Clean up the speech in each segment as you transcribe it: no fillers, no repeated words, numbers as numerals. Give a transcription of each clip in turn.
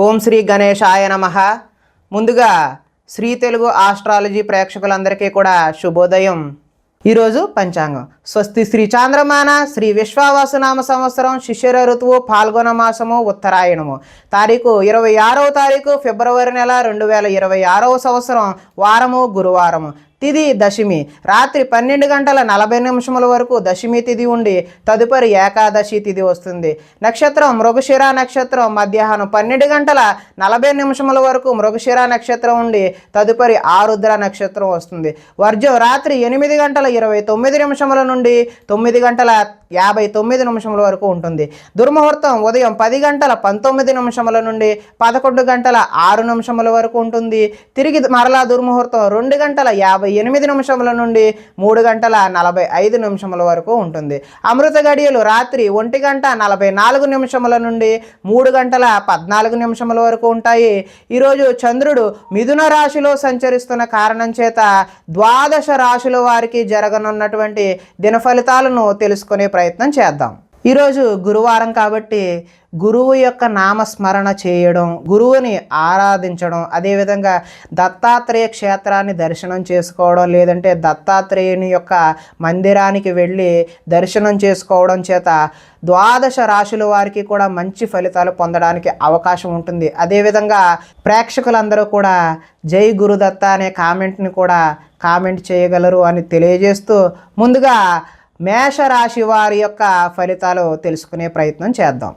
ఓం శ్రీ గణేశాయ నమః. ముందుగా శ్రీ తెలుగు ఆస్ట్రాలజీ ప్రేక్షకులందరికీ కూడా శుభోదయం. ఈరోజు పంచాంగం స్వస్తి శ్రీ చాంద్రమాన శ్రీ విశ్వావసునామ సంవత్సరం శిశిర ఋతువు ఫాల్గుణ మాసము ఉత్తరాయణము తారీఖు 26వ తారీఖు ఫిబ్రవరి నెల 2026వ సంవత్సరం వారము గురువారము తిథి దశమి రాత్రి 12:40 వరకు దశమి తిథి ఉండి తదుపరి ఏకాదశి తిథి వస్తుంది. నక్షత్రం మృగశిర నక్షత్రం మధ్యాహ్నం 12:40 వరకు మృగశిర నక్షత్రం ఉండి తదుపరి ఆరుద్ర నక్షత్రం వస్తుంది. వర్జం రాత్రి 8:29 నుండి 9:59 వరకు ఉంటుంది. దుర్ముహూర్తం ఉదయం 10:19 నుండి 11:06 వరకు ఉంటుంది. తిరిగి మరలా దుర్ముహూర్తం 2:58 నుండి 3:45 వరకు ఉంటుంది. అమృత గడియలు రాత్రి 1:44 నుండి 3:14 వరకు ఉంటాయి. ఈరోజు చంద్రుడు మిథున రాశిలో సంచరిస్తున్న కారణం చేత ద్వాదశ రాశుల వారికి జరగనున్నటువంటి దిన ఫలితాలను తెలుసుకునే ప్రయత్నం చేద్దాం. ఈరోజు గురువారం కాబట్టి గురువు యొక్క నామస్మరణ చేయడం, గురువుని ఆరాధించడం, అదేవిధంగా దత్తాత్రేయ క్షేత్రాన్ని దర్శనం చేసుకోవడం, లేదంటే దత్తాత్రేయుని యొక్క మందిరానికి వెళ్ళి దర్శనం చేసుకోవడం చేత ద్వాదశ రాశుల వారికి కూడా మంచి ఫలితాలు పొందడానికి అవకాశం ఉంటుంది. అదేవిధంగా ప్రేక్షకులందరూ కూడా జై గురుదత్త అనే కామెంట్ని కూడా కామెంట్ చేయగలరు అని తెలియజేస్తూ ముందుగా మేషరాశి వారి యొక్క ఫలితాలు తెలుసుకునే ప్రయత్నం చేద్దాం.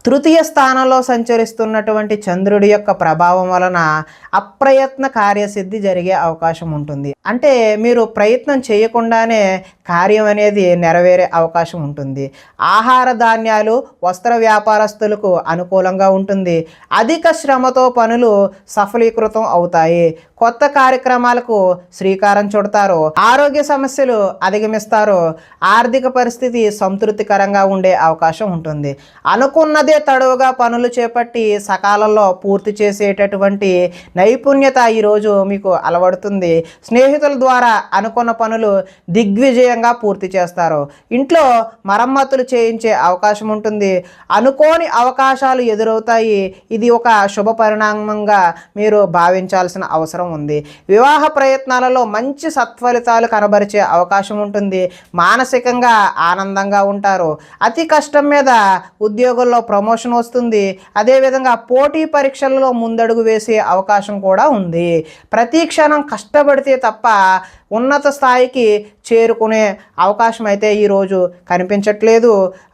తృతీయ స్థానంలో సంచరిస్తున్నటువంటి చంద్రుడి యొక్క ప్రభావం వలన అప్రయత్న కార్యసిద్ధి జరిగే అవకాశం ఉంటుంది. అంటే మీరు ప్రయత్నం చేయకుండానే కార్యం అనేది నెరవేరే అవకాశం ఉంటుంది. ఆహార ధాన్యాలు వస్త్ర వ్యాపారస్తులకు అనుకూలంగా ఉంటుంది. అధిక శ్రమతో పనులు సఫలీకృతం అవుతాయి. కొత్త కార్యక్రమాలకు శ్రీకారం చుడతారు. ఆరోగ్య సమస్యలు అధిగమిస్తారు. ఆర్థిక పరిస్థితి సంతృప్తికరంగా ఉండే అవకాశం ఉంటుంది. అనుకున్నదే తడవుగా పనులు చేపట్టి సకాలంలో పూర్తి చేసేటటువంటి నైపుణ్యత ఈరోజు మీకు అలవడుతుంది. స్నేహితుల ద్వారా అనుకున్న పనులు దిగ్విజయంగా పూర్తి చేస్తారు. ఇంట్లో మరమ్మతులు చేయించే అవకాశం ఉంటుంది. అనుకోని అవకాశాలు ఎదురవుతాయి. ఇది ఒక శుభ పరిణామంగా మీరు భావించాల్సిన అవసరం ఉంది. వివాహ ప్రయత్నాలలో మంచి సత్ఫలితాలు కనబరిచే అవకాశం ఉంటుంది. మానసికంగా ఆనందంగా ఉంటారు. అతి కష్టం మీద ఉద్యోగుల్లో ప్రమోషన్ వస్తుంది. అదేవిధంగా పోటీ పరీక్షలలో ముందడుగు వేసే అవకాశం కూడా ఉంది. ప్రతి క్షణం కష్టపడితే తప్ప ఉన్నత స్థాయికి చేరుకునే అవకాశం అయితే ఈరోజు కనిపించట్లేదు.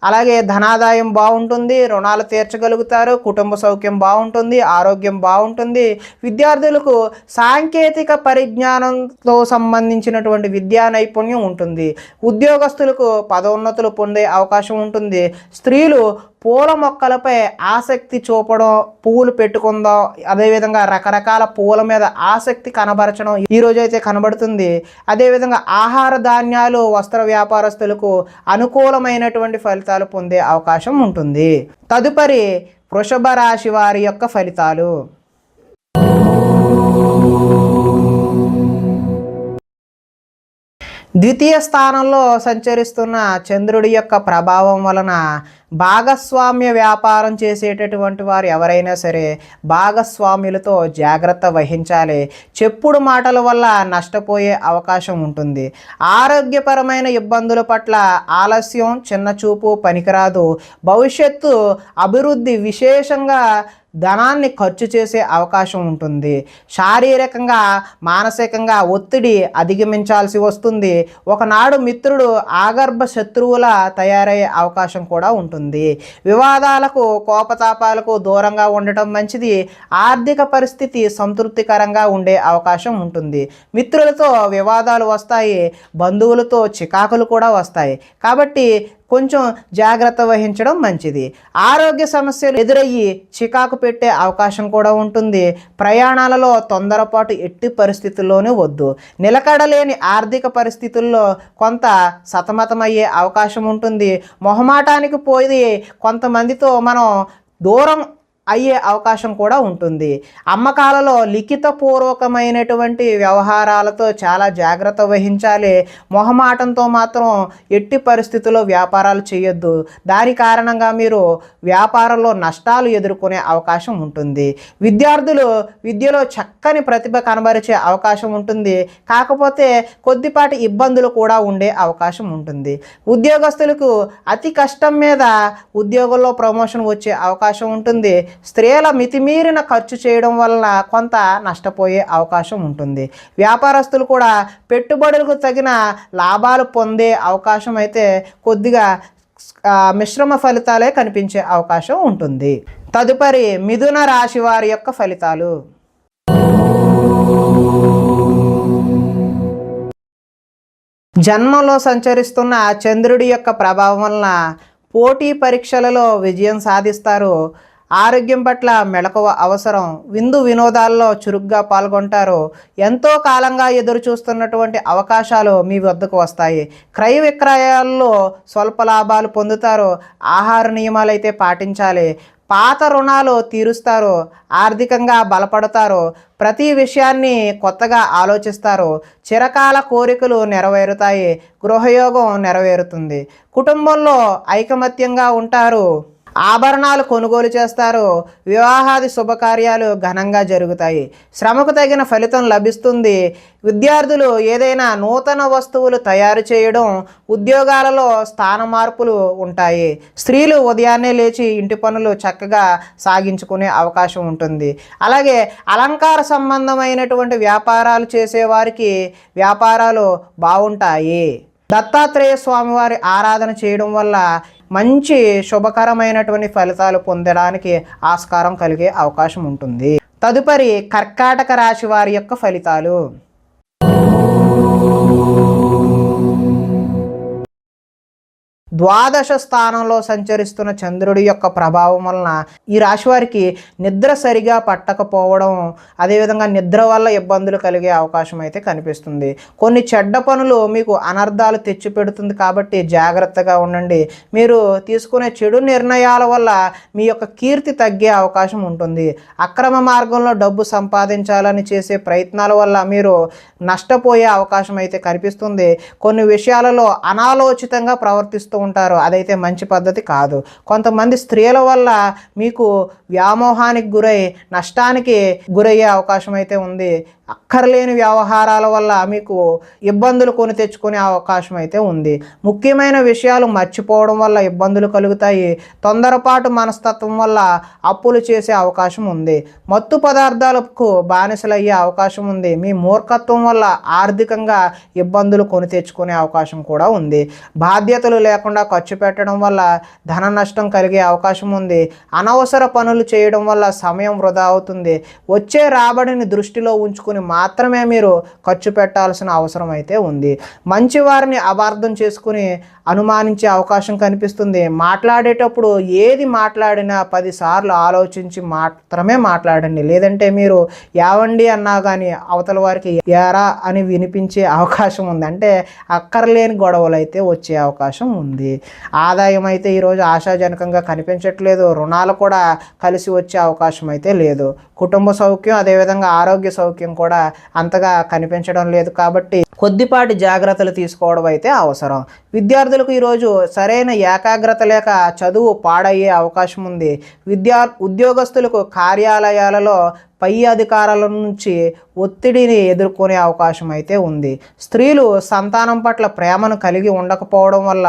అలాగే ధనాదాయం బాగుంటుంది. రుణాలు తీర్చగలుగుతారు. కుటుంబ సౌఖ్యం బాగుంటుంది. ఆరోగ్యం బాగుంటుంది. విద్యార్థులకు సాంకేతిక పరిజ్ఞానంతో సంబంధించినటువంటి విద్యా నైపుణ్యం ఉంటుంది. ఉద్యోగస్తులకు పదోన్నతులు పొందే అవకాశం ఉంటుంది. స్త్రీలు పూల మొక్కలపై ఆసక్తి చూపడం, పువ్వులు పెట్టుకుందాం, అదేవిధంగా రకరకాల పువ్వుల మీద ఆసక్తి కనబరచడం ఈరోజైతే కనబడుతుంది. అదేవిధంగా ఆహార ధాన్యాలు వస్త్ర వ్యాపారస్తులకు అనుకూలమైనటువంటి ఫలితాలు పొందే అవకాశం ఉంటుంది. తదుపరి వృషభ రాశి వారి యొక్క ఫలితాలు. ద్వితీయ స్థానంలో సంచరిస్తున్న చంద్రుడి యొక్క ప్రభావం వలన భాగస్వామ్య వ్యాపారం చేసేటటువంటి వారు ఎవరైనా సరే భాగస్వాములతో జాగ్రత్త వహించాలి. చెప్పుడు మాటల వల్ల నష్టపోయే అవకాశం ఉంటుంది. ఆరోగ్యపరమైన ఇబ్బందుల పట్ల ఆలస్యం, చిన్నచూపు పనికిరాదు. భవిష్యత్తు అభివృద్ధి విశేషంగా ధనాన్ని ఖర్చు చేసే అవకాశం ఉంటుంది. శారీరకంగా మానసికంగా ఒత్తిడి అధిగమించాల్సి వస్తుంది. ఒకనాడు మిత్రుడు ఆగర్భ శత్రువుల తయారయ్యే అవకాశం కూడా ఉంటుంది. వివాదాలకు కోపతాపాలకు దూరంగా ఉండటం మంచిది. ఆర్థిక పరిస్థితి సంతృప్తికరంగా ఉండే అవకాశం ఉంటుంది. మిత్రులతో వివాదాలు వస్తాయి. బంధువులతో చికాకులు కూడా వస్తాయి. కాబట్టి కొంచెం జాగ్రత్త వహించడం మంచిది. ఆరోగ్య సమస్యలు ఎదురయ్యి చికాకు పెట్టే అవకాశం కూడా ఉంటుంది. ప్రయాణాలలో తొందరపాటు ఎట్టి పరిస్థితుల్లోనే వద్దు. నిలకడలేని ఆర్థిక పరిస్థితుల్లో కొంత సతమతమయ్యే అవకాశం ఉంటుంది. మొహమాటానికి పోయి కొంతమందితో మనం దూరం అయ్యే అవకాశం కూడా ఉంటుంది. అమ్మకాలలో లిఖితపూర్వకమైనటువంటి వ్యవహారాలతో చాలా జాగ్రత్త వహించాలి. మొహమాటంతో మాత్రం ఎట్టి పరిస్థితుల్లో వ్యాపారాలు చేయొద్దు. దాని కారణంగా మీరు వ్యాపారంలో నష్టాలు ఎదుర్కొనే అవకాశం ఉంటుంది. విద్యార్థులు విద్యలో చక్కని ప్రతిభ కనబరిచే అవకాశం ఉంటుంది. కాకపోతే కొద్దిపాటి ఇబ్బందులు కూడా ఉండే అవకాశం ఉంటుంది. ఉద్యోగస్తులకు అతి కష్టం మీద ఉద్యోగంలో ప్రమోషన్ వచ్చే అవకాశం ఉంటుంది. స్త్రీల మితిమీరిన ఖర్చు చేయడం వలన కొంత నష్టపోయే అవకాశం ఉంటుంది. వ్యాపారస్తులు కూడా పెట్టుబడులకు తగిన లాభాలు పొందే అవకాశం అయితే కొద్దిగా మిశ్రమ ఫలితాలే కనిపించే అవకాశం ఉంటుంది. తదుపరి మిథున రాశి వారి యొక్క ఫలితాలు. జన్మలో సంచరిస్తున్న చంద్రుడి యొక్క ప్రభావం వలన పోటీ పరీక్షలలో విజయం సాధిస్తారు. ఆరోగ్యం పట్ల మెళకువ అవసరం. విందు వినోదాల్లో చురుగ్గా పాల్గొంటారు. ఎంతో కాలంగా ఎదురు చూస్తున్నటువంటి అవకాశాలు మీ వద్దకు వస్తాయి. క్రయ విక్రయాల్లో స్వల్ప లాభాలు పొందుతారు. ఆహార నియమాలు అయితే పాటించాలి. పాత రుణాలు తీరుస్తారు. ఆర్థికంగా బలపడతారు. ప్రతి విషయాన్ని కొత్తగా ఆలోచిస్తారు. చిరకాల కోరికలు నెరవేరుతాయి. గృహయోగం నెరవేరుతుంది. కుటుంబంలో ఐకమత్యంగా ఉంటారు. ఆభరణాలు కొనుగోలు చేస్తారు. వివాహాది శుభకార్యాలు ఘనంగా జరుగుతాయి. శ్రమకు తగిన ఫలితం లభిస్తుంది. విద్యార్థులు ఏదైనా నూతన వస్తువులు తయారు చేయడం, ఉద్యోగాలలో స్థాన మార్పులు ఉంటాయి. స్త్రీలు ఉదయాన్నే లేచి ఇంటి పనులు చక్కగా సాగించుకునే అవకాశం ఉంటుంది. అలాగే అలంకార సంబంధమైనటువంటి వ్యాపారాలు చేసేవారికి వ్యాపారాలు బాగుంటాయి. దత్తాత్రేయ స్వామివారి ఆరాధన చేయడం వల్ల మంచి శుభకరమైనటువంటి ఫలితాలు పొందడానికి ఆస్కారం కలిగే అవకాశం ఉంటుంది. తదుపరి కర్కాటక రాశి వారి యొక్క ఫలితాలు. ద్వాదశ స్థానంలో సంచరిస్తున్న చంద్రుడి యొక్క ప్రభావం వలన ఈ రాశి వారికి నిద్ర సరిగా పట్టకపోవడం, అదేవిధంగా నిద్ర వల్ల ఇబ్బందులు కలిగే అవకాశం అయితే కనిపిస్తుంది. కొన్ని చెడ్డ పనులు మీకు అనర్థాలు తెచ్చిపెడుతుంది కాబట్టి జాగ్రత్తగా ఉండండి. మీరు తీసుకునే చెడు నిర్ణయాల వల్ల మీ యొక్క కీర్తి తగ్గే అవకాశం ఉంటుంది. అక్రమ మార్గంలో డబ్బు సంపాదించాలని చేసే ప్రయత్నాల వల్ల మీరు నష్టపోయే అవకాశం అయితే కనిపిస్తుంది. కొన్ని విషయాలలో అనాలోచితంగా ప్రవర్తిస్తూ ఉంటారు. అదైతే మంచి పద్ధతి కాదు. కొంతమంది స్త్రీల వల్ల మీకు వ్యామోహానికి గురై నష్టానికి గురయ్యే అవకాశం అయితే ఉంది. అక్కర్లేని వ్యవహారాల వల్ల మీకు ఇబ్బందులు కొని తెచ్చుకునే అవకాశం అయితే ఉంది. ముఖ్యమైన విషయాలు మర్చిపోవడం వల్ల ఇబ్బందులు కలుగుతాయి. తొందరపాటు మనస్తత్వం వల్ల అప్పులు చేసే అవకాశం ఉంది. మత్తు పదార్థాలకు బానిసలయ్యే అవకాశం ఉంది. మీ మూర్ఖత్వం వల్ల ఆర్థికంగా ఇబ్బందులు కొని తెచ్చుకునే అవకాశం కూడా ఉంది. బాధ్యతలు లేకుండా ఖర్చు పెట్టడం వల్ల ధన నష్టం కలిగే అవకాశం ఉంది. అనవసర పనులు చేయడం వల్ల సమయం వృధా అవుతుంది. వచ్చే రాబడిని దృష్టిలో ఉంచుకుని మాత్రమే మీరు ఖర్చు పెట్టాల్సిన అవసరం అయితే ఉంది. మంచి వారిని అపార్థం చేసుకుని అనుమానించే అవకాశం కనిపిస్తుంది. మాట్లాడేటప్పుడు ఏది మాట్లాడినా 10 సార్లు ఆలోచించి మాత్రమే మాట్లాడండి. లేదంటే మీరు యావండి అన్నా కానీ అవతల వారికి యారా అని వినిపించే అవకాశం ఉంది. అంటే అక్కర్లేని గొడవలు అయితే వచ్చే అవకాశం ఉంది. ఆదాయం అయితే ఈరోజు ఆశాజనకంగా కనిపించట్లేదు. రుణాలు కూడా కలిసి వచ్చే అవకాశం అయితే లేదు. కుటుంబ సౌఖ్యం, అదేవిధంగా ఆరోగ్య సౌఖ్యం కూడా అంతగా కనిపించడం లేదు. కాబట్టి కొద్దిపాటి జాగ్రత్తలు తీసుకోవడం అయితే అవసరం. విద్యార్థులకు ఈరోజు సరైన ఏకాగ్రత లేక చదువు పాడయ్యే అవకాశం ఉంది. ఉద్యోగస్తులకు కార్యాలయాలలో పై అధికారుల నుంచి ఒత్తిడిని ఎదుర్కొనే అవకాశం అయితే ఉంది. స్త్రీలు సంతానం పట్ల ప్రేమను కలిగి ఉండకపోవడం వల్ల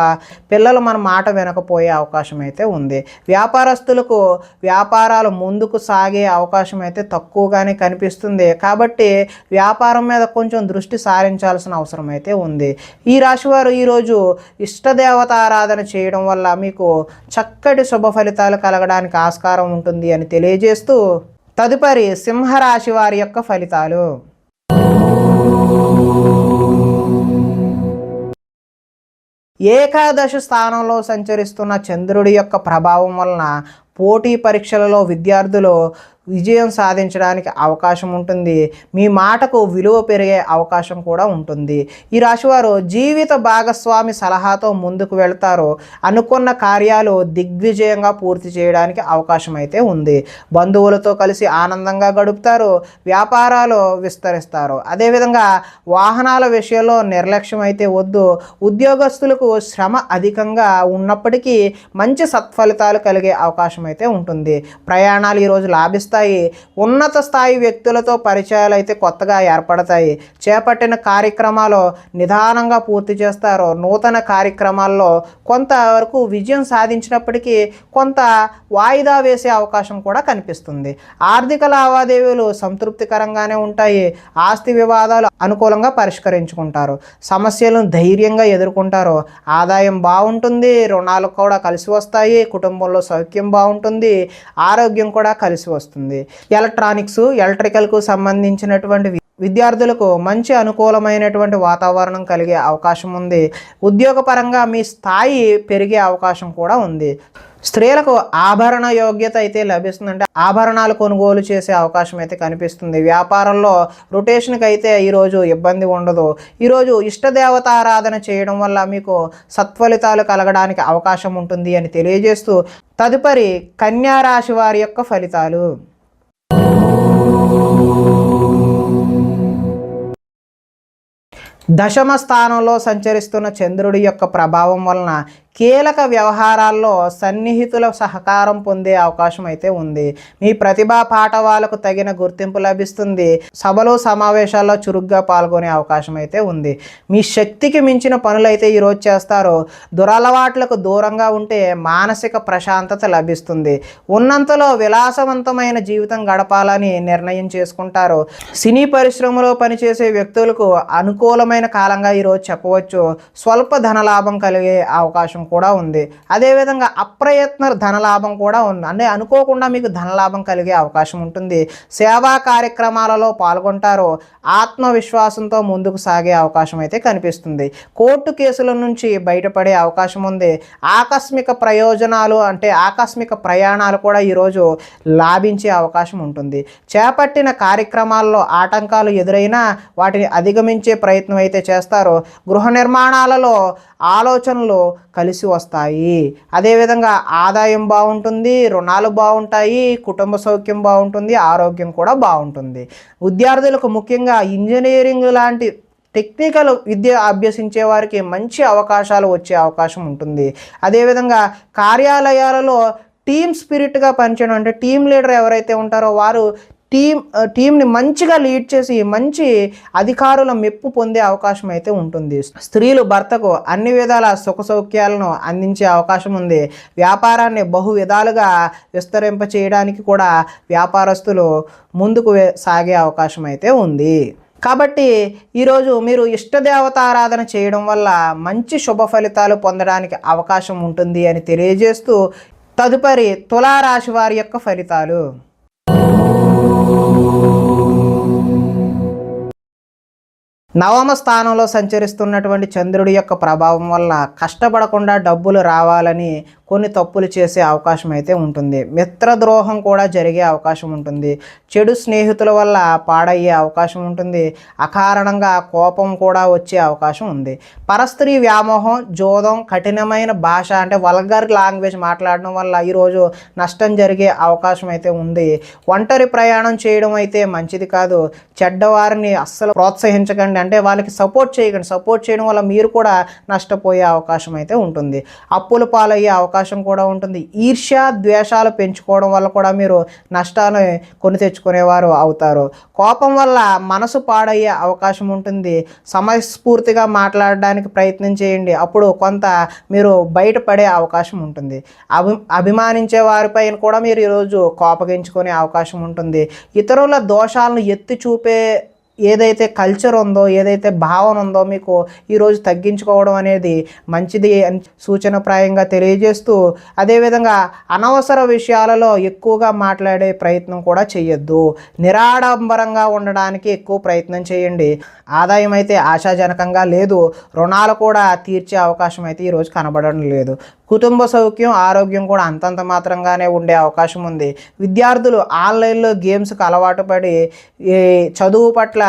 పిల్లలు మన మాట వినకపోయే అవకాశం అయితే ఉంది. వ్యాపారస్తులకు వ్యాపారాలు ముందుకు సాగే అవకాశం అయితే తక్కువగానే కనిపిస్తుంది. కాబట్టి వ్యాపారం మీద కొంచెం దృష్టి సారించాల్సిన అవసరం అయితే ఉంది. ఈ రాశివారు ఈరోజు ఇష్టదేవత ఆరాధన చేయడం వల్ల మీకు చక్కటి శుభ ఫలితాలు కలగడానికి ఆస్కారం ఉంటుంది అని తెలియజేస్తూ, తదుపరి సింహరాశి వారి యొక్క ఫలితాలు. ఏకాదశ స్థానంలో సంచరిస్తున్న చంద్రుడి యొక్క ప్రభావం వలన పోటీ పరీక్షలలో విద్యార్థులు విజయం సాధించడానికి అవకాశం ఉంటుంది. మీ మాటకు విలువ పెరిగే అవకాశం కూడా ఉంటుంది. ఈ రాశివారు జీవిత భాగస్వామి సలహాతో ముందుకు వెళ్తారు. అనుకున్న కార్యాలు దిగ్విజయంగా పూర్తి చేయడానికి అవకాశం అయితే ఉంది. బంధువులతో కలిసి ఆనందంగా గడుపుతారు. వ్యాపారాలు విస్తరిస్తారు. అదేవిధంగా వాహనాల విషయంలో నిర్లక్ష్యం అయితే వద్దు. ఉద్యోగస్తులకు శ్రమ అధికంగా ఉన్నప్పటికీ మంచి సత్ఫలితాలు కలిగే అవకాశం అయితే ఉంటుంది. ప్రయాణాలు ఈరోజు లాభిస్తాయి. ఉన్నత స్థాయి వ్యక్తులతో పరిచయాలు అయితే కొత్తగా ఏర్పడతాయి. చేపట్టిన కార్యక్రమాలు నిదానంగా పూర్తి చేస్తారు. నూతన కార్యక్రమాల్లో కొంతవరకు విజయం సాధించినప్పటికీ కొంత వాయిదా వేసే అవకాశం కూడా కనిపిస్తుంది. ఆర్థిక లావాదేవీలు సంతృప్తికరంగానే ఉంటాయి. ఆస్తి వివాదాలు అనుకూలంగా పరిష్కరించుకుంటారు. సమస్యలను ధైర్యంగా ఎదుర్కొంటారు. ఆదాయం బాగుంటుంది. రుణాలు కూడా కలిసి వస్తాయి. కుటుంబంలో సౌఖ్యం బాగుంటుంది. ఆరోగ్యం కూడా కలిసి వస్తుంది. ఎలక్ట్రానిక్స్, ఎలక్ట్రికల్కు సంబంధించినటువంటి విద్యార్థులకు మంచి అనుకూలమైనటువంటి వాతావరణం కలిగే అవకాశం ఉంది. ఉద్యోగపరంగా మీ స్థాయి పెరిగే అవకాశం కూడా ఉంది. స్త్రీలకు ఆభరణ యోగ్యత అయితే లభిస్తుందంటే ఆభరణాలు కొనుగోలు చేసే అవకాశం అయితే కనిపిస్తుంది. వ్యాపారంలో రొటేషన్కి అయితే ఈరోజు ఇబ్బంది ఉండదు. ఈరోజు ఇష్టదేవతారాధన చేయడం వల్ల మీకు సత్ఫలితాలు కలగడానికి అవకాశం ఉంటుంది అని తెలియజేస్తూ తదుపరి కన్యా రాశి వారి యొక్క ఫలితాలు. దశమ స్థానంలో సంచరిస్తున్న చంద్రుడి యొక్క ప్రభావం వలన కీలక వ్యవహారాల్లో సన్నిహితుల సహకారం పొందే అవకాశం అయితే ఉంది. మీ ప్రతిభా పాఠవాలకు తగిన గుర్తింపు లభిస్తుంది. సభలు సమావేశాల్లో చురుగ్గా పాల్గొనే అవకాశం అయితే ఉంది. మీ శక్తికి మించిన పనులు అయితే ఈరోజు చేస్తారు. దురలవాట్లకు దూరంగా ఉంటే మానసిక ప్రశాంతత లభిస్తుంది. ఉన్నంతలో విలాసవంతమైన జీవితం గడపాలని నిర్ణయం చేసుకుంటారు. సినీ పరిశ్రమలో పనిచేసే వ్యక్తులకు అనుకూలమైన కాలంగా ఈరోజు చెప్పవచ్చు. స్వల్ప ధనలాభం కలిగే అవకాశం కూడా ఉంది. అదేవిధంగా అప్రయత్న ధనలాభం కూడా ఉంది. అంటే అనుకోకుండా మీకు ధనలాభం కలిగే అవకాశం ఉంటుంది. సేవా కార్యక్రమాలలో పాల్గొంటారు. ఆత్మవిశ్వాసంతో ముందుకు సాగే అవకాశం అయితే కనిపిస్తుంది. కోర్టు కేసుల నుంచి బయటపడే అవకాశం ఉంది. ఆకస్మిక ప్రయోజనాలు అంటే ఆకస్మిక ప్రయాణాలు కూడా ఈరోజు లాభించే అవకాశం ఉంటుంది. చేపట్టిన కార్యక్రమాల్లో ఆటంకాలు ఎదురైనా వాటిని అధిగమించే ప్రయత్నం అయితే చేస్తారు. గృహ నిర్మాణాలలో ఆలోచనలు కలిసి వస్తాయి. అదేవిధంగా ఆదాయం బాగుంటుంది. రుణాలు బాగుంటాయి. కుటుంబ సౌఖ్యం బాగుంటుంది. ఆరోగ్యం కూడా బాగుంటుంది. విద్యార్థులకు ముఖ్యంగా ఇంజనీరింగ్ లాంటి టెక్నికల్ విద్య అభ్యసించే వారికి మంచి అవకాశాలు వచ్చే అవకాశం ఉంటుంది. అదేవిధంగా కార్యాలయాలలో టీమ్ స్పిరిట్గా పనిచేయడం అంటే టీమ్ లీడర్ ఎవరైతే ఉంటారో వారు టీంని మంచిగా లీడ్ చేసి మంచి అధికారుల మెప్పు పొందే అవకాశం అయితే ఉంటుంది. స్త్రీలు భర్తకు అన్ని విధాల సుఖ సౌఖ్యాలను అందించే అవకాశం ఉంది. వ్యాపారాన్ని బహు విధాలుగా విస్తరింప చేయడానికి కూడా వ్యాపారస్తులు ముందుకు సాగే అవకాశం అయితే ఉంది. కాబట్టి ఈరోజు మీరు ఇష్టదేవతారాధన చేయడం వల్ల మంచి శుభ ఫలితాలు పొందడానికి అవకాశం ఉంటుంది అని తెలియజేస్తూ తదుపరి తులారాశి వారి యొక్క ఫలితాలు. నవమ స్థానంలో సంచరిస్తున్నటువంటి చంద్రుడి యొక్క ప్రభావం వల్ల కష్టపడకుండా డబ్బులు రావాలని కొన్ని తప్పులు చేసే అవకాశం అయితే ఉంటుంది. మిత్రద్రోహం కూడా జరిగే అవకాశం ఉంటుంది. చెడు స్నేహితుల వల్ల పాడయ్యే అవకాశం ఉంటుంది. అకారణంగా కోపం కూడా వచ్చే అవకాశం ఉంది. పరస్త్రీ వ్యామోహం, జోదం, కఠినమైన భాష అంటే వల్గర్ లాంగ్వేజ్ మాట్లాడడం వల్ల ఈరోజు నష్టం జరిగే అవకాశం అయితే ఉంది. ఒంటరి ప్రయాణం చేయడం అయితే మంచిది కాదు. చెడ్డవారిని అస్సలు ప్రోత్సహించకండి. అంటే వాళ్ళకి సపోర్ట్ చేయకండి. సపోర్ట్ చేయడం వల్ల మీరు కూడా నష్టపోయే అవకాశం అయితే ఉంటుంది. అప్పులు పాలయ్యే అవకాశం కూడా ఉంటుంది. ఈర్ష్య ద్వేషాలు పెంచుకోవడం వల్ల కూడా మీరు నష్టాన్ని కొని తెచ్చుకునేవారు అవుతారు. కోపం వల్ల మనసు పాడయ్యే అవకాశం ఉంటుంది. సమయస్ఫూర్తిగా మాట్లాడడానికి ప్రయత్నం చేయండి. అప్పుడు కొంత మీరు బయటపడే అవకాశం ఉంటుంది. అభిమానించే వారిపైన కూడా మీరు ఈరోజు కోపగించుకునే అవకాశం ఉంటుంది. ఇతరుల దోషాలను ఎత్తి చూపే ఏదైతే కల్చర్ ఉందో, ఏదైతే భావన ఉందో మీకు ఈరోజు తగ్గించుకోవడం అనేది మంచిది అని సూచనప్రాయంగా తెలియజేస్తూ అదేవిధంగా అనవసర విషయాలలో ఎక్కువగా మాట్లాడే ప్రయత్నం కూడా చేయొద్దు. నిరాడంబరంగా ఉండడానికి ఎక్కువ ప్రయత్నం చేయండి. ఆదాయం అయితే ఆశాజనకంగా లేదు. రుణాలు కూడా తీర్చే అవకాశం అయితే ఈరోజు కనబడడం లేదు. కుటుంబ సౌఖ్యం, ఆరోగ్యం కూడా అంతంత మాత్రంగానే ఉండే అవకాశం ఉంది. విద్యార్థులు ఆన్లైన్లో గేమ్స్కి అలవాటు పడి ఈ చదువు పట్ల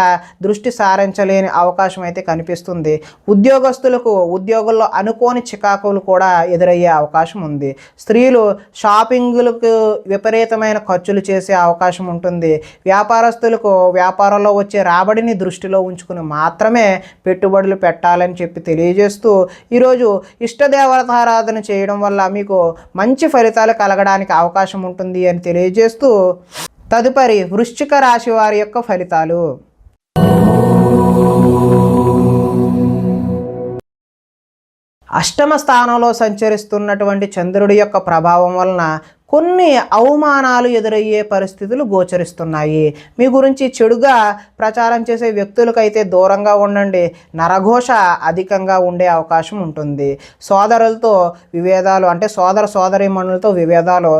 దృష్టి సారించలేని అవకాశం అయితే కనిపిస్తుంది. ఉద్యోగస్తులకు ఉద్యోగుల్లో అనుకోని చికాకులు కూడా ఎదురయ్యే అవకాశం ఉంది. స్త్రీలు షాపింగ్లకు విపరీతమైన ఖర్చులు చేసే అవకాశం ఉంటుంది. వ్యాపారస్తులకు వ్యాపారంలో వచ్చే రాబడిని దృష్టిలో ఉంచుకుని మాత్రమే పెట్టుబడులు పెట్టాలని చెప్పి తెలియజేస్తూ, ఈరోజు ఇష్టదేవతారాధన చేయడం వల్ల మీకు మంచి ఫలితాలు కలగడానికి అవకాశం ఉంటుంది అని తెలియజేస్తూ, తదుపరి వృశ్చిక రాశి వారి యొక్క ఫలితాలు. అష్టమ స్థానంలో సంచరిస్తున్నటువంటి చంద్రుడి యొక్క ప్రభావం వలన కొన్ని అవమానాలు ఎదురయ్యే పరిస్థితులు గోచరిస్తున్నాయి. మీ గురించి చెడుగా ప్రచారం చేసే వ్యక్తులకైతే దూరంగా ఉండండి. నరఘోష అధికంగా ఉండే అవకాశం ఉంటుంది. సోదరులతో విభేదాలు, అంటే సోదరీమణులతో విభేదాలు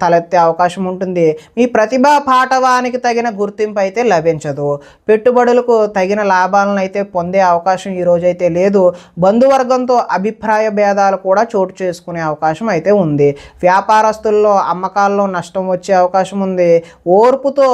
తలెత్తే అవకాశం ఉంటుంది. మీ ప్రతిభా పాటవానికి తగిన గుర్తింపు అయితే లభించదు. పెట్టుబడులకు తగిన లాభాలను అయితే పొందే అవకాశం ఈరోజైతే లేదు. బంధువర్గంతో అభిప్రాయ భేదాలు కూడా చోటు చేసుకునే అవకాశం అయితే ఉంది. వ్యాపారస్తులు అమ్మకాల్లో నష్టం వచ్చే అవకాశం ఉంది. ఓర్పుతో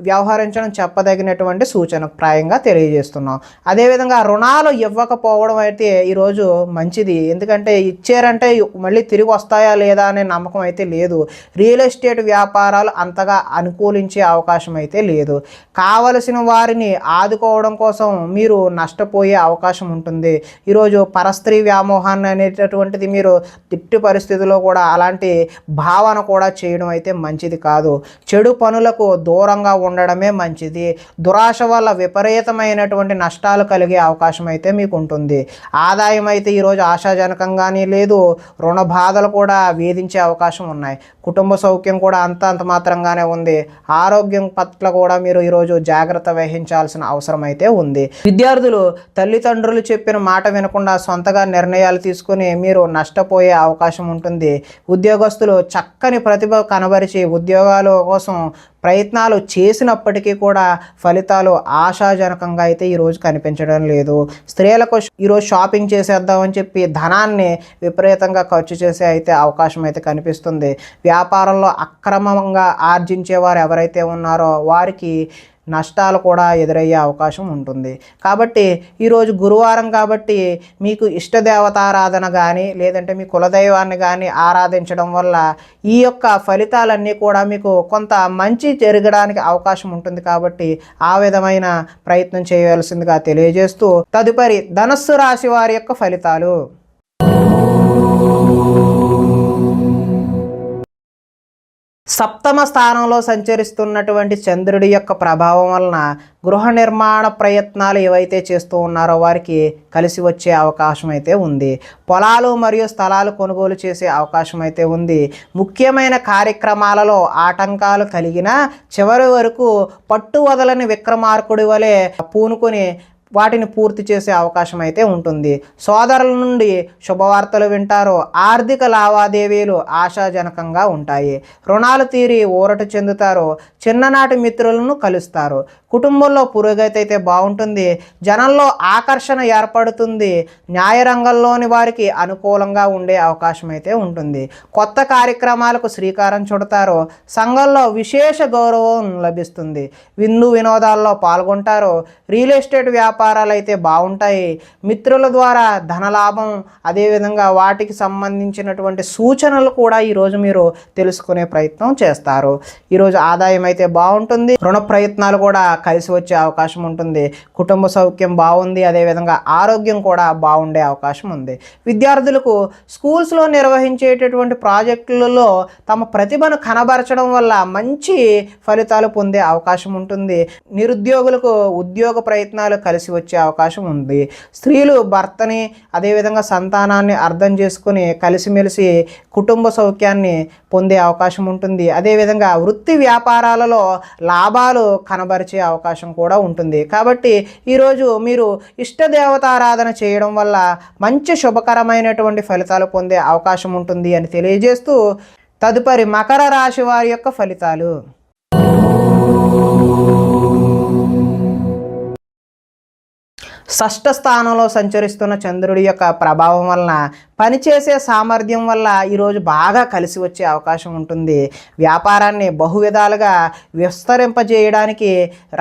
వ్యవహరించడం చెప్పదగినటువంటి సూచన ప్రాయంగా తెలియజేస్తున్నాం. అదేవిధంగా రుణాలు ఇవ్వకపోవడం అయితే ఈరోజు మంచిది. ఎందుకంటే ఇచ్చారంటే మళ్ళీ తిరిగి వస్తాయా లేదా అనే నమ్మకం అయితే లేదు. రియల్ ఎస్టేట్ వ్యాపారాలు అంతగా అనుకూలించే అవకాశం అయితే లేదు. కావలసిన వారిని ఆదుకోవడం కోసం మీరు నష్టపోయే అవకాశం ఉంటుంది. ఈరోజు పరస్త్రీ వ్యామోహాన్ని అనేటటువంటిది మీరు తిట్టి పరిస్థితుల్లో కూడా అలాంటి భావన కూడా చేయడం అయితే మంచిది కాదు. చెడు పనులకు దూరంగా ఉండడమే మంచిది. దురాశ వల్ల విపరీతమైనటువంటి నష్టాలు కలిగే అవకాశం అయితే మీకు ఉంటుంది. ఆదాయం అయితే ఈరోజు ఆశాజనకంగానే లేదు. రుణ బాధలు కూడా వేధించే అవకాశం ఉన్నాయి. కుటుంబ సౌఖ్యం కూడా అంత మాత్రంగానే ఉంది. ఆరోగ్యం పట్ల కూడా మీరు ఈరోజు జాగ్రత్త వహించాల్సిన అవసరం అయితే ఉంది. విద్యార్థులు తల్లిదండ్రులు చెప్పిన మాట వినకుండా సొంతగా నిర్ణయాలు తీసుకుని మీరు నష్టపోయే అవకాశం ఉంటుంది. ఉద్యోగస్తులు చక్కని ప్రతిభ కనబరిచి ఉద్యోగాల కోసం ప్రయత్నాలు చేసినప్పటికీ కూడా ఫలితాలు ఆశాజనకంగా అయితే ఈరోజు కనిపించడం లేదు. స్త్రీలకు ఈరోజు షాపింగ్ చేసేద్దామని చెప్పి ధనాన్ని విపరీతంగా ఖర్చు చేసే అయితే అవకాశం అయితే కనిపిస్తుంది. వ్యాపారంలో అక్రమంగా ఆర్జించేవారు ఎవరైతే ఉన్నారో వారికి నష్టాలు కూడా ఎదురయ్యే అవకాశం ఉంటుంది. కాబట్టి ఈరోజు గురువారం కాబట్టి మీకు ఇష్టదేవతారాధన కానీ లేదంటే మీ కులదైవాన్ని కానీ ఆరాధించడం వల్ల ఈ యొక్క ఫలితాలన్నీ కూడా మీకు కొంత మంచి జరగడానికి అవకాశం ఉంటుంది. కాబట్టి ఆ విధమైన ప్రయత్నం చేయవలసిందిగా తెలియజేస్తూ, తదుపరి ధనస్సు రాశి వారి యొక్క ఫలితాలు. సప్తమ స్థానంలో సంచరిస్తున్నటువంటి చంద్రుడి యొక్క ప్రభావం వలన గృహ నిర్మాణ ప్రయత్నాలు ఏవైతే చేస్తూ ఉన్నారో వారికి కలిసి వచ్చే అవకాశం అయితే ఉంది. పొలాలు మరియు స్థలాలు కొనుగోలు చేసే అవకాశం అయితే ఉంది. ముఖ్యమైన కార్యక్రమాలలో ఆటంకాలు కలిగినా చివరి వరకు పట్టు వదలని విక్రమార్కుడి వలె పూనుకొని వాటిని పూర్తి చేసే అవకాశం అయితే ఉంటుంది. సోదరుల నుండి శుభవార్తలు వింటారు. ఆర్థిక లావాదేవీలు ఆశాజనకంగా ఉంటాయి. రుణాలు తీరి ఊరట చెందుతారు. చిన్ననాటి మిత్రులను కలుస్తారు. కుటుంబంలో పురోగతి అయితే బాగుంటుంది. జనంలో ఆకర్షణ ఏర్పడుతుంది. న్యాయరంగంలోని వారికి అనుకూలంగా ఉండే అవకాశం అయితే ఉంటుంది. కొత్త కార్యక్రమాలకు శ్రీకారం చుడతారు. సంఘంలో విశేష గౌరవం లభిస్తుంది. విందు వినోదాల్లో పాల్గొంటారు. రియల్ ఎస్టేట్ వ్యాపారాలు అయితే బాగుంటాయి. మిత్రుల ద్వారా ధనలాభం, అదేవిధంగా వాటికి సంబంధించినటువంటి సూచనలు కూడా ఈరోజు మీరు తెలుసుకునే ప్రయత్నం చేస్తారు. ఈరోజు ఆదాయం అయితే బాగుంటుంది. రుణ ప్రయత్నాలు కూడా కలిసి వచ్చే అవకాశం ఉంటుంది. కుటుంబ సౌఖ్యం బాగుంది. అదేవిధంగా ఆరోగ్యం కూడా బాగుండే అవకాశం ఉంది. విద్యార్థులకు స్కూల్స్లో నిర్వహించేటటువంటి ప్రాజెక్టులలో తమ ప్రతిభను కనబరచడం వల్ల మంచి ఫలితాలు పొందే అవకాశం ఉంటుంది. నిరుద్యోగులకు ఉద్యోగ ప్రయత్నాలు కలిసి వచ్చే అవకాశం ఉంది. స్త్రీలు భర్తని అదేవిధంగా సంతానాన్ని అర్థం చేసుకుని కలిసిమెలిసి కుటుంబ సౌఖ్యాన్ని పొందే అవకాశం ఉంటుంది. అదేవిధంగా వృత్తి వ్యాపారాలలో లాభాలు కనబరిచే అవకాశం కూడా ఉంటుంది. కాబట్టి ఈరోజు మీరు ఇష్టదేవతారాధన చేయడం వల్ల మంచి శుభకరమైనటువంటి ఫలితాలు పొందే అవకాశం ఉంటుంది అని తెలియజేస్తూ, తదుపరి మకర రాశి వారి యొక్క ఫలితాలు. షష్ఠ స్థానంలో సంచరిస్తున్న చంద్రుడి యొక్క ప్రభావం వలన పనిచేసే సామర్థ్యం వల్ల ఈరోజు బాగా కలిసి వచ్చే అవకాశం ఉంటుంది. వ్యాపారాన్ని బహువిధాలుగా విస్తరింపజేయడానికి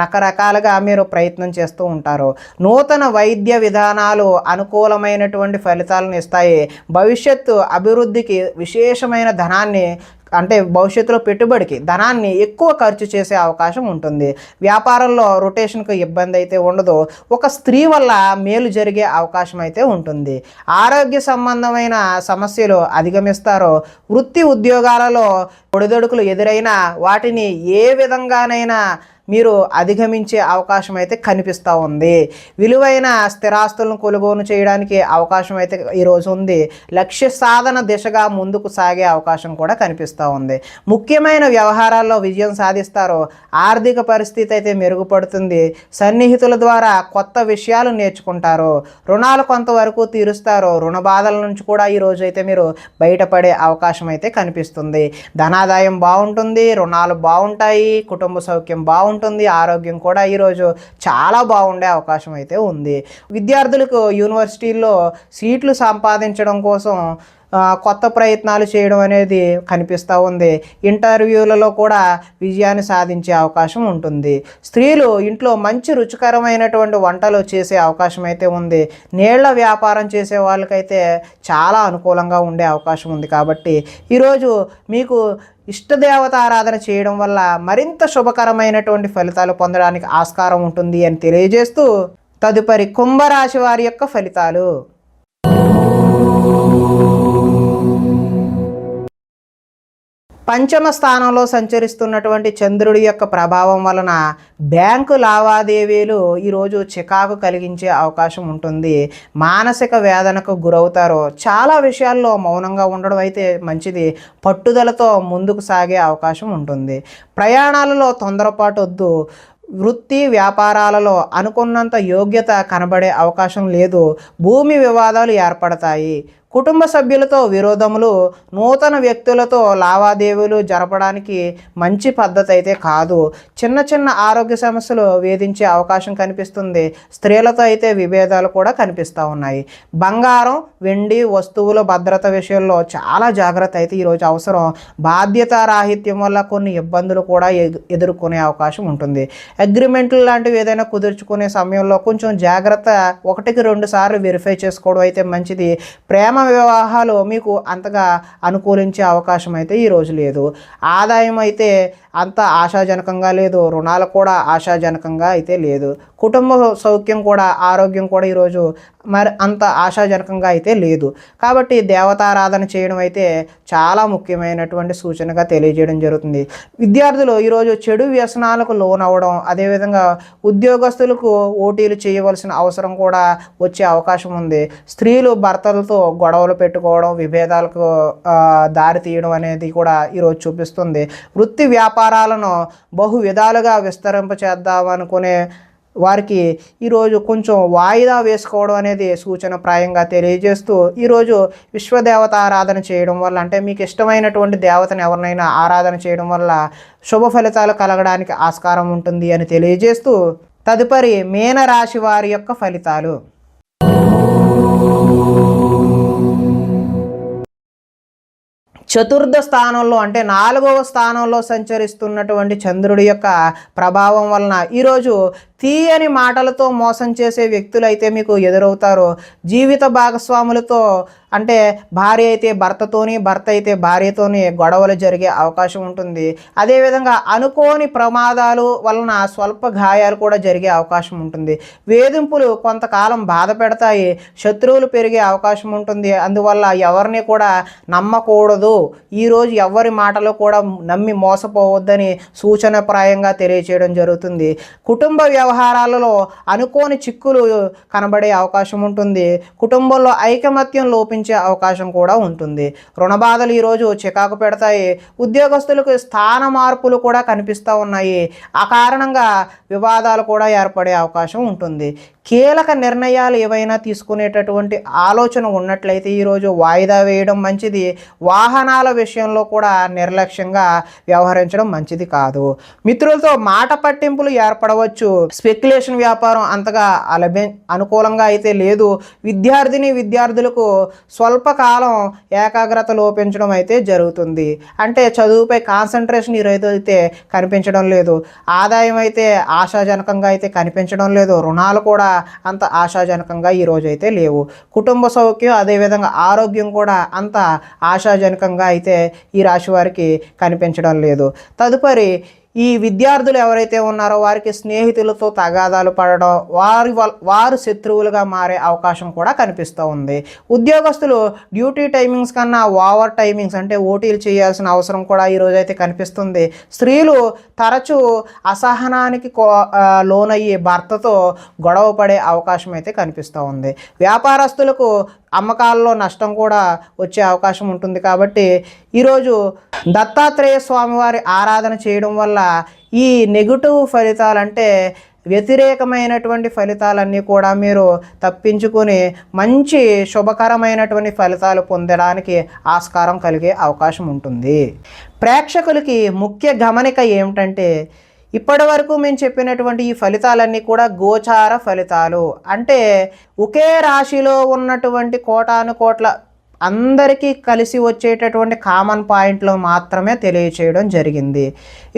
రకరకాలుగా మీరు ప్రయత్నం చేస్తూ ఉంటారు. నూతన వైద్య విధానాలు అనుకూలమైనటువంటి ఫలితాలను ఇస్తాయి. భవిష్యత్తు అభివృద్ధికి విశేషమైన ధనాన్ని అంటే భవిష్యత్తులో పెట్టుబడికి ధనాన్ని ఎక్కువ ఖర్చు చేసే అవకాశం ఉంటుంది. వ్యాపారంలో రొటేషన్కు ఇబ్బంది అయితే ఉండదు. ఒక స్త్రీ వల్ల మేలు జరిగే అవకాశం అయితే ఉంటుంది. ఆరోగ్య సంబంధమైన సమస్యలు అధిగమిస్తారు. వృత్తి ఉద్యోగాలలో ఒడిదొడుకులు ఎదురైనా వాటిని ఏ విధంగానైనా మీరు అధిగమించే అవకాశం అయితే కనిపిస్తూ ఉంది. విలువైన స్థిరాస్తులను కొనుగోలు చేయడానికి అవకాశం అయితే ఈరోజు ఉంది. లక్ష్య సాధన దిశగా ముందుకు సాగే అవకాశం కూడా కనిపిస్తూ ఉంది. ముఖ్యమైన వ్యవహారాల్లో విజయం సాధిస్తారు. ఆర్థిక పరిస్థితి అయితే మెరుగుపడుతుంది. సన్నిహితుల ద్వారా కొత్త విషయాలు నేర్చుకుంటారు. రుణాలు కొంతవరకు తీరుస్తారు. రుణ బాధల నుంచి కూడా ఈరోజు అయితే మీరు బయటపడే అవకాశం అయితే కనిపిస్తుంది. ధనాదాయం బాగుంటుంది. రుణాలు బాగుంటాయి. కుటుంబ సౌఖ్యం బాగుంటుంది. ఆరోగ్యం కూడా ఈరోజు చాలా బాగుండే అవకాశం అయితే ఉంది. విద్యార్థులకు యూనివర్సిటీల్లో సీట్లు సంపాదించడం కోసం కొత్త ప్రయత్నాలు చేయడం అనేది కనిపిస్తూ ఉంది. ఇంటర్వ్యూలలో కూడా విజయాన్ని సాధించే అవకాశం ఉంటుంది. స్త్రీలు ఇంట్లో మంచి రుచికరమైనటువంటి వంటలు చేసే అవకాశం అయితే ఉంది. నీళ్ల వ్యాపారం చేసే వాళ్ళకైతే చాలా అనుకూలంగా ఉండే అవకాశం ఉంది. కాబట్టి ఈరోజు మీకు ఇష్టదేవత ఆరాధన చేయడం వల్ల మరింత శుభకరమైనటువంటి ఫలితాలు పొందడానికి ఆస్కారం ఉంటుంది అని తెలియజేస్తూ తదుపరి కుంభరాశి వారి యొక్క ఫలితాలు. పంచమ స్థానంలో సంచరిస్తున్నటువంటి చంద్రుడి యొక్క ప్రభావం వలన బ్యాంకు లావాదేవీలు ఈరోజు చికాకు కలిగించే అవకాశం ఉంటుంది. మానసిక వేదనకు గురవుతారు. చాలా విషయాల్లో మౌనంగా ఉండడం అయితే మంచిది. పట్టుదలతో ముందుకు సాగే అవకాశం ఉంటుంది. ప్రయాణాలలో తొందరపాటు వద్దు. వృత్తి వ్యాపారాలలో అనుకున్నంత యోగ్యత కనబడే అవకాశం లేదు. భూమి వివాదాలు ఏర్పడతాయి. కుటుంబ సభ్యులతో విరోధములు, నూతన వ్యక్తులతో లావాదేవీలు జరపడానికి మంచి పద్ధతి అయితే కాదు. చిన్న చిన్న ఆరోగ్య సమస్యలు వేధించే అవకాశం కనిపిస్తుంది. స్త్రీలతో అయితే విభేదాలు కూడా కనిపిస్తూ ఉన్నాయి. బంగారం, వెండి వస్తువుల భద్రత విషయంలో చాలా జాగ్రత్త అయితే ఈరోజు అవసరం. బాధ్యత రాహిత్యం వల్ల కొన్ని ఇబ్బందులు కూడా ఎదుర్కొనే అవకాశం ఉంటుంది. అగ్రిమెంట్లు లాంటివి ఏదైనా కుదుర్చుకునే సమయంలో కొంచెం జాగ్రత్త 1-2 సార్లు వెరిఫై చేసుకోవడం అయితే మంచిది. ప్రేమ వివాహాలు మీకు అంతగా అనుకూలించే అవకాశం అయితే ఈరోజు లేదు. ఆదాయం అయితే అంత ఆశాజనకంగా లేదు. రుణాలు కూడా ఆశాజనకంగా అయితే లేదు. కుటుంబ సౌఖ్యం కూడా ఆరోగ్యం కూడా ఈరోజు మరి అంత ఆశాజనకంగా అయితే లేదు. కాబట్టి దేవతారాధన చేయడం అయితే చాలా ముఖ్యమైనటువంటి సూచనగా తెలియజేయడం జరుగుతుంది. విద్యార్థులు ఈరోజు చెడు వ్యసనాలకు లోనవ్వడం, అదేవిధంగా ఉద్యోగస్తులకు ఓటీలు చేయవలసిన అవసరం కూడా వచ్చే అవకాశం ఉంది. స్త్రీలు భర్తలతో గొడవలు పెట్టుకోవడం, విభేదాలకు దారి తీయడం అనేది కూడా ఈరోజు చూపిస్తుంది. వృత్తి వ్యాపారాలను బహు విధాలుగా విస్తరింపచేద్దామనుకునే వారికి ఈరోజు కొంచెం వాయిదా వేసుకోవడం అనేది సూచనప్రాయంగా తెలియజేస్తూ ఈరోజు విశ్వదేవత ఆరాధన చేయడం వల్ల, అంటే మీకు ఇష్టమైనటువంటి దేవతను ఎవరినైనా ఆరాధన చేయడం వల్ల శుభ ఫలితాలు కలగడానికి ఆస్కారం ఉంటుంది అని తెలియజేస్తూ తదుపరి మీనరాశి వారి యొక్క ఫలితాలు. చతుర్థ స్థానంలో అంటే 4వ స్థానంలో సంచరిస్తున్నటువంటి చంద్రుడి యొక్క ప్రభావం వలన ఈరోజు తీయని మాటలతో మోసం చేసే వ్యక్తులు అయితే మీకు ఎదురవుతారు. జీవిత భాగస్వాములతో అంటే భార్య అయితే భర్తతోని, భర్త అయితే భార్యతోని గొడవలు జరిగే అవకాశం ఉంటుంది. అదేవిధంగా అనుకోని ప్రమాదాలు వలన స్వల్ప గాయాలు కూడా జరిగే అవకాశం ఉంటుంది. వేధింపులు కొంతకాలం బాధ పెడతాయి. శత్రువులు పెరిగే అవకాశం ఉంటుంది. అందువల్ల ఎవరిని కూడా నమ్మకూడదు. ఈరోజు ఎవరి మాటలు కూడా నమ్మి మోసపోవద్దని సూచనప్రాయంగా తెలియచేయడం జరుగుతుంది. కుటుంబ వ్యవహారాలలో అనుకోని చిక్కులు కనబడే అవకాశం ఉంటుంది. కుటుంబంలో ఐకమత్యం లోపించే అవకాశం కూడా ఉంటుంది. రుణ బాధలు ఈరోజు చికాకు పెడతాయి. ఉద్యోగస్తులకు స్థాన మార్పులు కూడా కనిపిస్తూ ఉన్నాయి. ఆ కారణంగా వివాదాలు కూడా ఏర్పడే అవకాశం ఉంటుంది. కీలక నిర్ణయాలు ఏవైనా తీసుకునేటటువంటి ఆలోచన ఉన్నట్లయితే ఈరోజు వాయిదా వేయడం మంచిది. వాహనాల విషయంలో కూడా నిర్లక్ష్యంగా వ్యవహరించడం మంచిది కాదు. మిత్రులతో మాట పట్టింపులు ఏర్పడవచ్చు. స్పెక్యులేషన్ వ్యాపారం అంతగా అనుకూలంగా అయితే లేదు. విద్యార్థులకు స్వల్పకాలం ఏకాగ్రత లోపించడం అయితే జరుగుతుంది. అంటే చదువుపై కాన్సన్ట్రేషన్ ఈరోజు అయితే కనిపించడం లేదు. ఆదాయం అయితే ఆశాజనకంగా అయితే కనిపించడం లేదు. రుణాలు కూడా అంత ఆశాజనకంగా ఈరోజు అయితే లేవు. కుటుంబ సౌఖ్యం అదేవిధంగా ఆరోగ్యం కూడా అంత ఆశాజనకంగా అయితే ఈ రాశి వారికి కనిపించడం లేదు. తదుపరి ఈ విద్యార్థులు ఎవరైతే ఉన్నారో వారికి స్నేహితులతో తగాదాలు పడడం, వారు శత్రువులుగా మారే అవకాశం కూడా కనిపిస్తూ ఉంది. ఉద్యోగస్తులు డ్యూటీ టైమింగ్స్ కన్నా ఓవర్ టైమింగ్స్ అంటే ఓటీలు చేయాల్సిన అవసరం కూడా ఈరోజు అయితే కనిపిస్తుంది. స్త్రీలు తరచూ అసహనానికి లోనయ్యి భర్తతో గొడవ పడే అవకాశం అయితే కనిపిస్తూ ఉంది. వ్యాపారస్తులకు అమ్మకాల్లో నష్టం కూడా వచ్చే అవకాశం ఉంటుంది. కాబట్టి ఈరోజు దత్తాత్రేయ స్వామివారి ఆరాధన చేయడం వల్ల ఈ నెగిటివ్ ఫలితాలు అంటే వ్యతిరేకమైనటువంటి ఫలితాలన్నీ కూడా మీరు తప్పించుకొని మంచి శుభకరమైనటువంటి ఫలితాలు పొందడానికి ఆస్కారం కలిగే అవకాశం ఉంటుంది. ప్రేక్షకులకి ముఖ్య గమనిక ఏమిటంటే ఇప్పటి వరకు మేము చెప్పినటువంటి ఈ ఫలితాలన్నీ కూడా గోచార ఫలితాలు. అంటే ఒకే రాశిలో ఉన్నటువంటి కోటాను కోట్ల అందరికీ కలిసి వచ్చేటటువంటి కామన్ పాయింట్లు మాత్రమే తెలియచేయడం జరిగింది.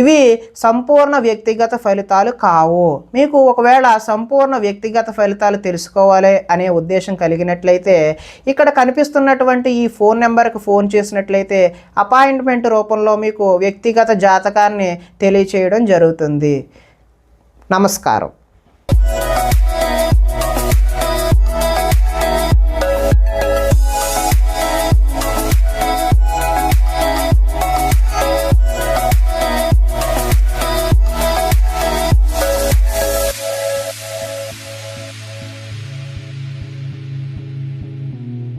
ఇవి సంపూర్ణ వ్యక్తిగత ఫలితాలు కావు. మీకు ఒకవేళ సంపూర్ణ వ్యక్తిగత ఫలితాలు తెలుసుకోవాలి అనే ఉద్దేశం కలిగినట్లయితే ఇక్కడ కనిపిస్తున్నటువంటి ఈ ఫోన్ నెంబర్కి ఫోన్ చేసినట్లయితే అపాయింట్మెంట్ రూపంలో మీకు వ్యక్తిగత జాతకాన్ని తెలియచేయడం జరుగుతుంది. నమస్కారం.